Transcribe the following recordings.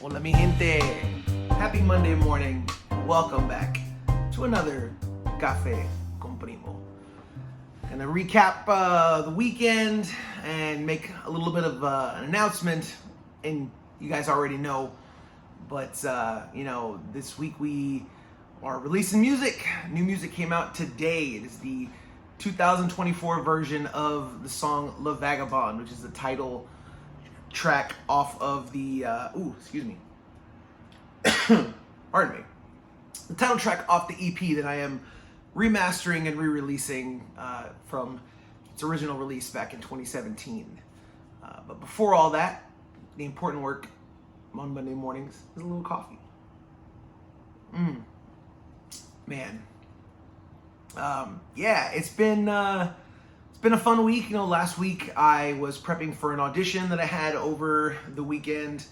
Hola mi gente, happy Monday morning, welcome back to another Café con Primo. Gonna recap the weekend and make a little bit of an announcement, and you guys already know, but this week we are releasing music. New music came out today. It is the 2024 version of the song Le Vagabond, which is the title track off of the pardon me, the title track off the EP that I am remastering and re-releasing from its original release back in 2017. But before all that, the important work on Monday mornings is a little coffee. Man, it's been a fun week. Last week I was prepping for an audition that I had over the weekend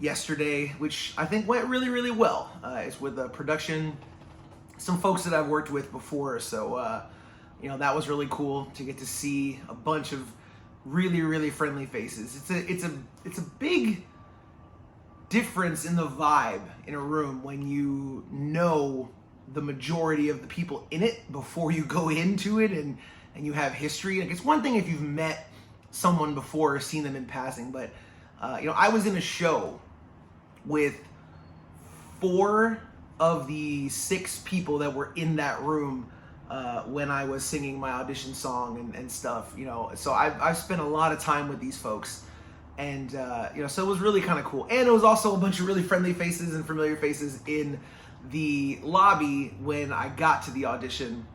yesterday, which I think went really, really well. It's with a production, some folks that I've worked with before, so that was really cool to get to see a bunch of really, really friendly faces. It's a big difference in the vibe in a room when you know the majority of the people in it before you go into it and you have history. Like, it's one thing if you've met someone before or seen them in passing, but I was in a show with 4 of the 6 people that were in that room when I was singing my audition song and stuff. So I've spent a lot of time with these folks, and so it was really kind of cool. And it was also a bunch of really friendly faces and familiar faces in the lobby when I got to the audition,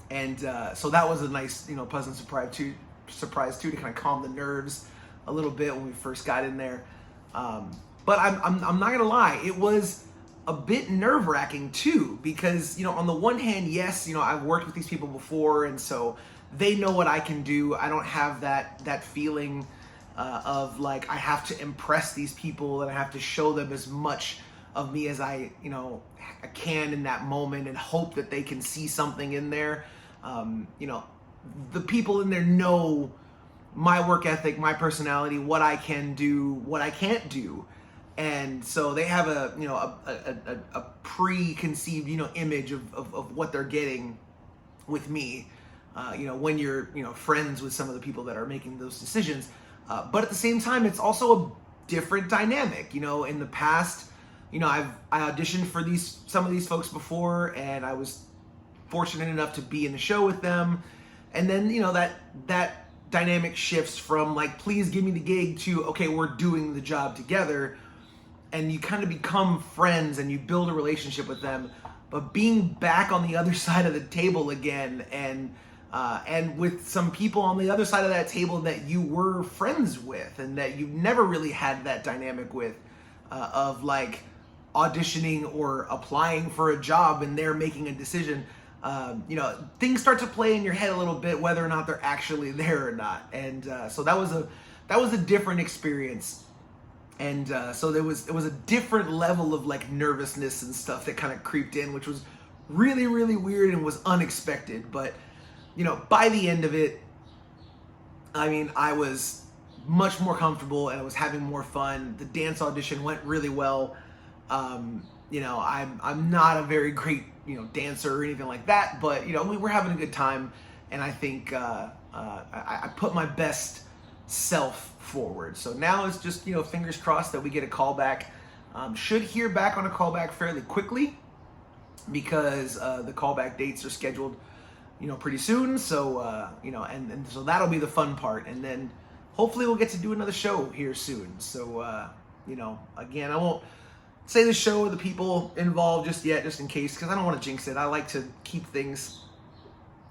and so that was a nice, pleasant surprise too, to kind of calm the nerves a little bit when we first got in there. But I'm not gonna lie, it was a bit nerve-wracking too, because on the one hand, yes, I've worked with these people before, and so they know what I can do. I don't have that feeling of like I have to impress these people and I have to show them as much of me as I can in that moment and hope that they can see something in there. The people in there know my work ethic, my personality, what I can do, what I can't do. And so they have a preconceived, image of what they're getting with me, when you're, friends with some of the people that are making those decisions. But at the same time, it's also a different dynamic. In the past, I auditioned for some of these folks before, and I was fortunate enough to be in the show with them. And then, that dynamic shifts from like, please give me the gig, to, okay, we're doing the job together. And you kind of become friends and you build a relationship with them. But being back on the other side of the table again, and with some people on the other side of that table that you were friends with and that you never really had that dynamic with, of like auditioning or applying for a job and they're making a decision, things start to play in your head a little bit, whether or not they're actually there or not. And so that was a different experience. And so it was a different level of like nervousness and stuff that kind of creeped in, which was really, really weird and was unexpected. But by the end of it, I was much more comfortable and I was having more fun. The dance audition went really well. I'm not a very great dancer or anything like that, but we were having a good time, and I think I put my best self forward. So now it's just fingers crossed that we get a callback. Should hear back on a callback fairly quickly, because the callback dates are scheduled pretty soon. So and so that'll be the fun part, and then hopefully we'll get to do another show here soon. So again, I won't say the show or the people involved just yet, just in case, because I don't want to jinx it. I like to keep things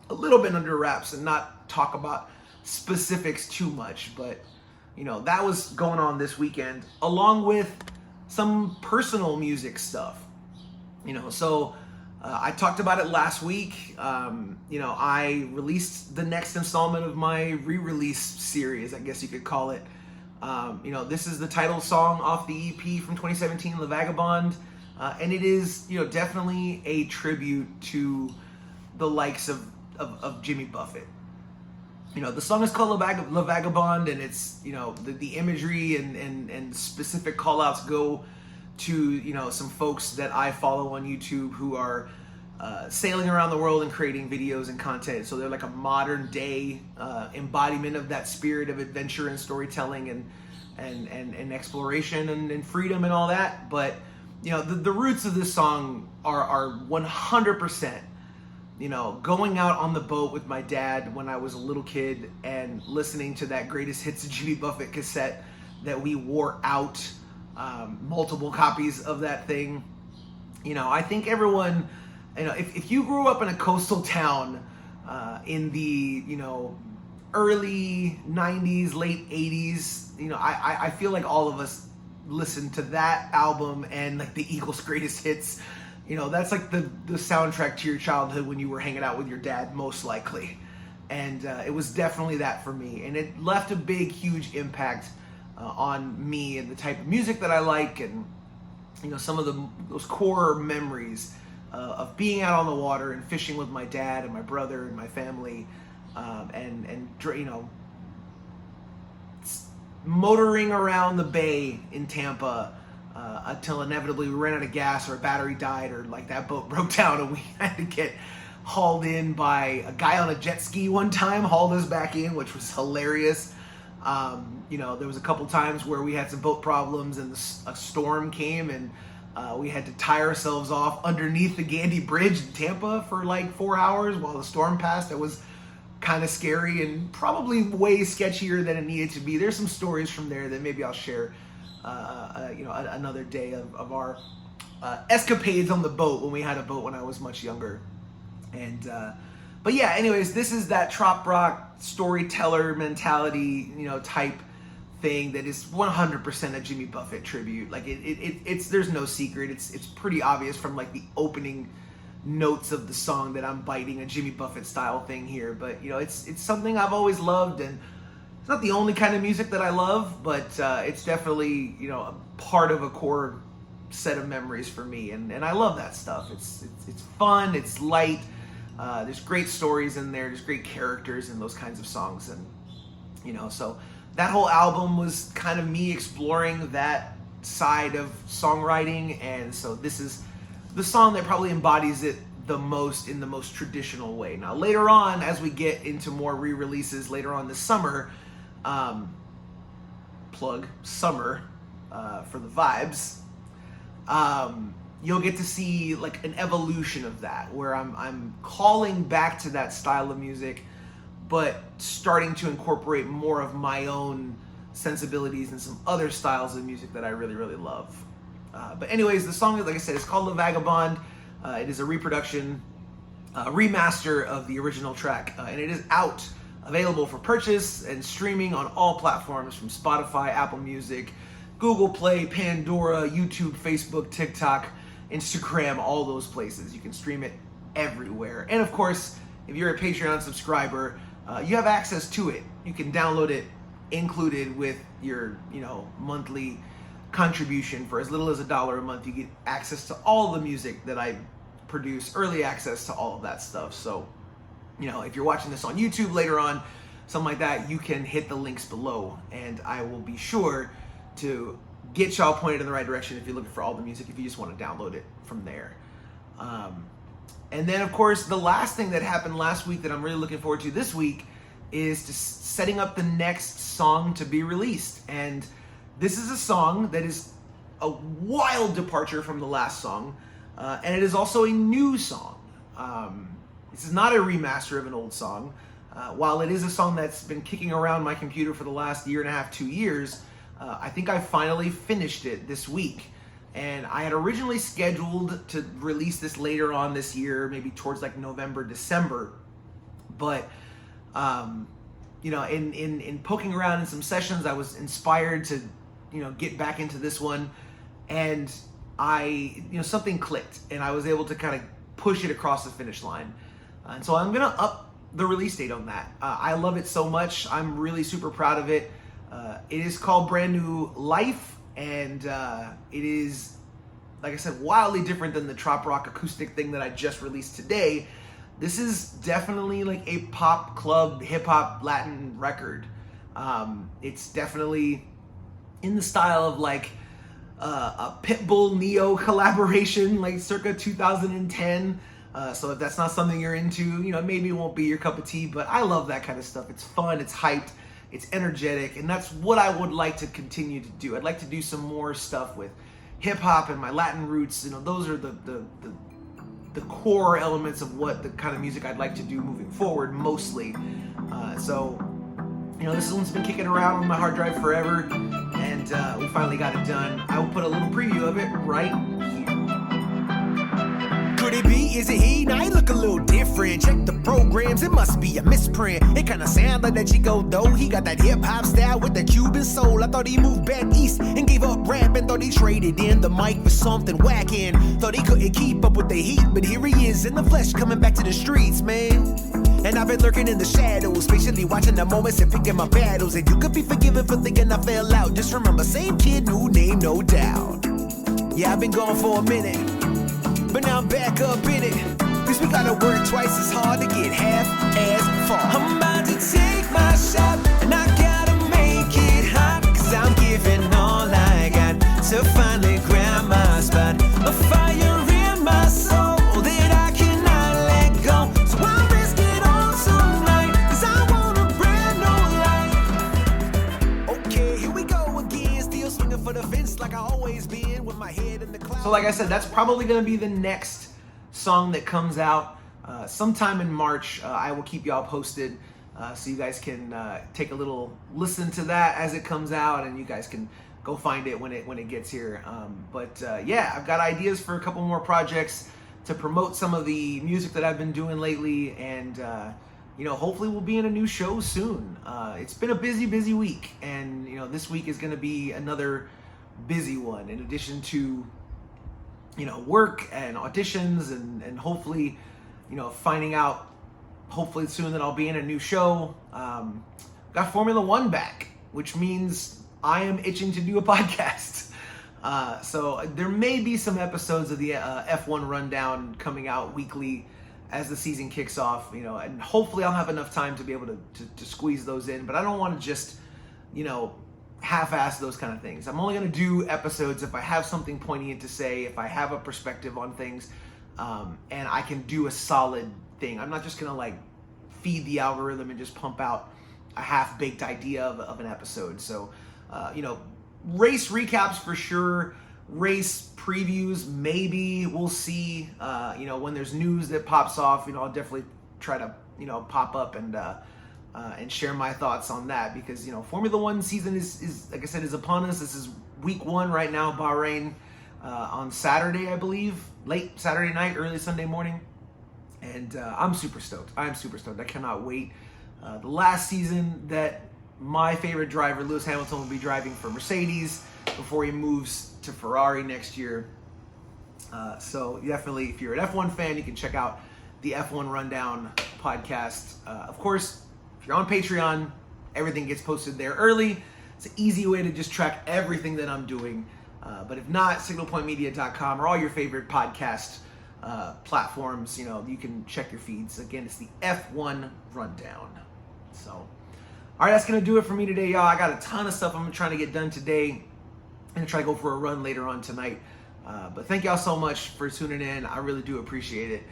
a little bit under wraps and not talk about specifics too much. But that was going on this weekend, along with some personal music stuff. So I talked about it last week. I released the next installment of my re-release series, I guess you could call it. This is the title song off the EP from 2017, Le Vagabond, and it is, definitely a tribute to the likes of Jimmy Buffett. The song is called La Vagabond, and it's, the imagery and specific call outs go to, some folks that I follow on YouTube who are sailing around the world and creating videos and content. So they're like a modern day embodiment of that spirit of adventure and storytelling and exploration and freedom and all that. But, the roots of this song are 100%, going out on the boat with my dad when I was a little kid and listening to that greatest hits of Jimmy Buffett cassette that we wore out, multiple copies of that thing. I think everyone, if you grew up in a coastal town in the, early 90s, late 80s, I feel like all of us listened to that album and like the Eagles' greatest hits. That's like the soundtrack to your childhood when you were hanging out with your dad, most likely. And it was definitely that for me. And it left a big, huge impact on me and the type of music that I like, and, some of those core memories of being out on the water and fishing with my dad and my brother and my family, and motoring around the bay in Tampa until inevitably we ran out of gas or a battery died or like that boat broke down and we had to get hauled in by a guy on a jet ski one time, hauled us back in, which was hilarious. There was a couple times where we had some boat problems and a storm came and we had to tie ourselves off underneath the Gandy Bridge in Tampa for like 4 hours while the storm passed. It was kind of scary and probably way sketchier than it needed to be. There's some stories from there that maybe I'll share another day of our escapades on the boat when we had a boat when I was much younger. And but yeah, anyways, this is that trop rock storyteller mentality, type thing that is 100% a Jimmy Buffett tribute. Like it's there's no secret. It's pretty obvious from like the opening notes of the song that I'm biting a Jimmy Buffett style thing here. But it's something I've always loved, and it's not the only kind of music that I love, but it's definitely a part of a core set of memories for me, and I love that stuff. It's fun, it's light. There's great stories in there. There's great characters in those kinds of songs, and so that whole album was kind of me exploring that side of songwriting, and so this is the song that probably embodies it the most in the most traditional way. Now later on, as we get into more re-releases later on this summer, plug summer for the vibes, you'll get to see like an evolution of that, where I'm calling back to that style of music, but starting to incorporate more of my own sensibilities and some other styles of music that I really, really love. But anyways, the song, like I said, is called La Vagabond. It is a reproduction, remaster of the original track, and it is out, available for purchase and streaming on all platforms from Spotify, Apple Music, Google Play, Pandora, YouTube, Facebook, TikTok, Instagram, all those places. You can stream it everywhere. And of course, if you're a Patreon subscriber, you have access to it. You can download it included with your, monthly contribution. For as little as $1 a month, you get access to all the music that I produce, early access to all of that stuff. So, if you're watching this on YouTube later on, something like that, you can hit the links below, and I will be sure to get y'all pointed in the right direction if you're looking for all the music, if you just want to download it from there. And then, of course, the last thing that happened last week that I'm really looking forward to this week is to setting up the next song to be released. And this is a song that is a wild departure from the last song, and it is also a new song. This is not a remaster of an old song. While it is a song that's been kicking around my computer for the last 1.5 to 2 years, I think I finally finished it this week. And I had originally scheduled to release this later on this year, maybe towards like November, December. But, in poking around in some sessions, I was inspired to, get back into this one. And something clicked, and I was able to kind of push it across the finish line. And so I'm going to up the release date on that. I love it so much. I'm really super proud of it. It is called Brand New Life, and it is, like I said, wildly different than the trop rock acoustic thing that I just released today. this is definitely like a pop club hip hop Latin record. It's definitely in the style of like a Pitbull Neo collaboration, like circa 2010. So if that's not something you're into, maybe it won't be your cup of tea, but I love that kind of stuff. It's fun, it's hyped, it's energetic, and that's what I would like to continue to do. I'd like to do some more stuff with hip hop and my Latin roots. Those are the core elements of what the kind of music I'd like to do moving forward, mostly. This one's been kicking around on my hard drive forever, and we finally got it done. I will put a little preview of it right here. Could it be? Is it he? Now he look a little different. Check the programs, it must be a misprint. It kinda sound like that Chico though. He got that hip hop style with that Cuban soul. I thought he moved back east and gave up rap and thought he traded in the mic for something whacking. Thought he couldn't keep up with the heat, but here he is in the flesh coming back to the streets, man. And I've been lurking in the shadows, patiently watching the moments and picking my battles. And you could be forgiven for thinking I fell out. Just remember, same kid, new name, no doubt. Yeah, I've been gone for a minute, but now I'm back up in it. Cause we gotta work twice as hard to get half as far. I'm about to take my shot, and I gotta make it hot. Cause I'm giving all I got to finally grab my spot. A fire in my soul that I cannot let go. So I'll risk it all tonight, cause I want a brand new life. Okay, here we go again, still swinging for the fence like I always been, with my head in the clouds. So like I said, that's probably going to be the next song that comes out sometime in March. I will keep y'all posted so you guys can take a little listen to that as it comes out, and you guys can go find it when it gets here. Yeah, I've got ideas for a couple more projects to promote some of the music that I've been doing lately, and hopefully we'll be in a new show soon. It's been a busy week, and this week is going to be another busy one, in addition to work and auditions, and hopefully finding out hopefully soon that I'll be in a new show. Got Formula One back, which means I am itching to do a podcast. So there may be some episodes of the F1 rundown coming out weekly as the season kicks off, and hopefully I'll have enough time to be able to squeeze those in, but I don't want to just half-ass those kind of things. I'm only going to do episodes if I have something poignant to say, if I have a perspective on things, and I can do a solid thing. I'm not just going to feed the algorithm and just pump out a half-baked idea of an episode. So, race recaps for sure, race previews maybe, we'll see. When there's news that pops off, I'll definitely try to, pop up and share my thoughts on that, because Formula One season is like I said, is upon us. This is week 1 right now, Bahrain, on Saturday, I believe, late Saturday night, early Sunday morning, and I'm super stoked. I cannot wait. The last season that my favorite driver, Lewis Hamilton, will be driving for Mercedes before he moves to Ferrari next year. So definitely, if you're an F1 fan, you can check out the F1 Rundown podcast. Of course, if you're on Patreon, everything gets posted there early. It's an easy way to just track everything that I'm doing. But if not, signalpointmedia.com or all your favorite podcast platforms, you can check your feeds. Again, it's the F1 Rundown. So, all right, that's going to do it for me today, y'all. I got a ton of stuff I'm trying to get done today. I'm going to try to go for a run later on tonight. But thank y'all so much for tuning in. I really do appreciate it.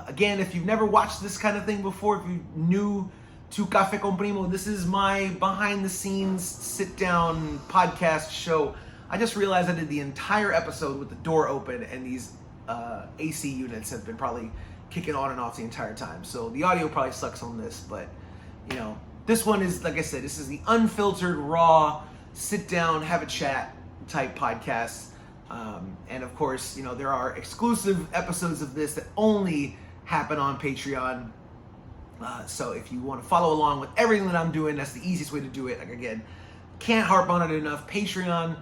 Again, if you've never watched this kind of thing before, if you're new to Café con Primo, this is my behind-the-scenes sit-down podcast show. I just realized I did the entire episode with the door open, and these AC units have been probably kicking on and off the entire time. So the audio probably sucks on this, but this one is, like I said, this is the unfiltered, raw, sit-down, have a chat type podcast. And of course, there are exclusive episodes of this that only happen on Patreon. So if you want to follow along with everything that I'm doing, that's the easiest way to do it. Like, again, can't harp on it enough. Patreon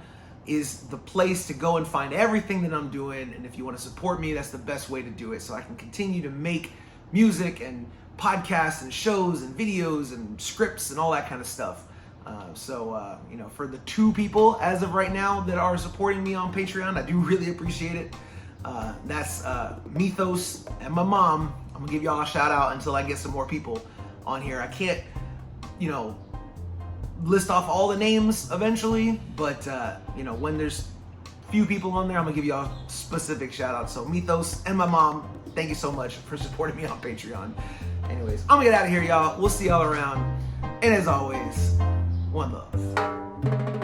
is the place to go and find everything that I'm doing. And if you want to support me, that's the best way to do it, so I can continue to make music and podcasts and shows and videos and scripts and all that kind of stuff. For the 2 people as of right now that are supporting me on Patreon, I do really appreciate it. That's Mythos and my mom. I'm gonna give y'all a shout out until I get some more people on here. I can't, list off all the names eventually, but when there's few people on there, I'm gonna give y'all specific shout outs. So Mythos and my mom, thank you so much for supporting me on Patreon. Anyways, I'm gonna get out of here, y'all. We'll see y'all around. And as always, one love.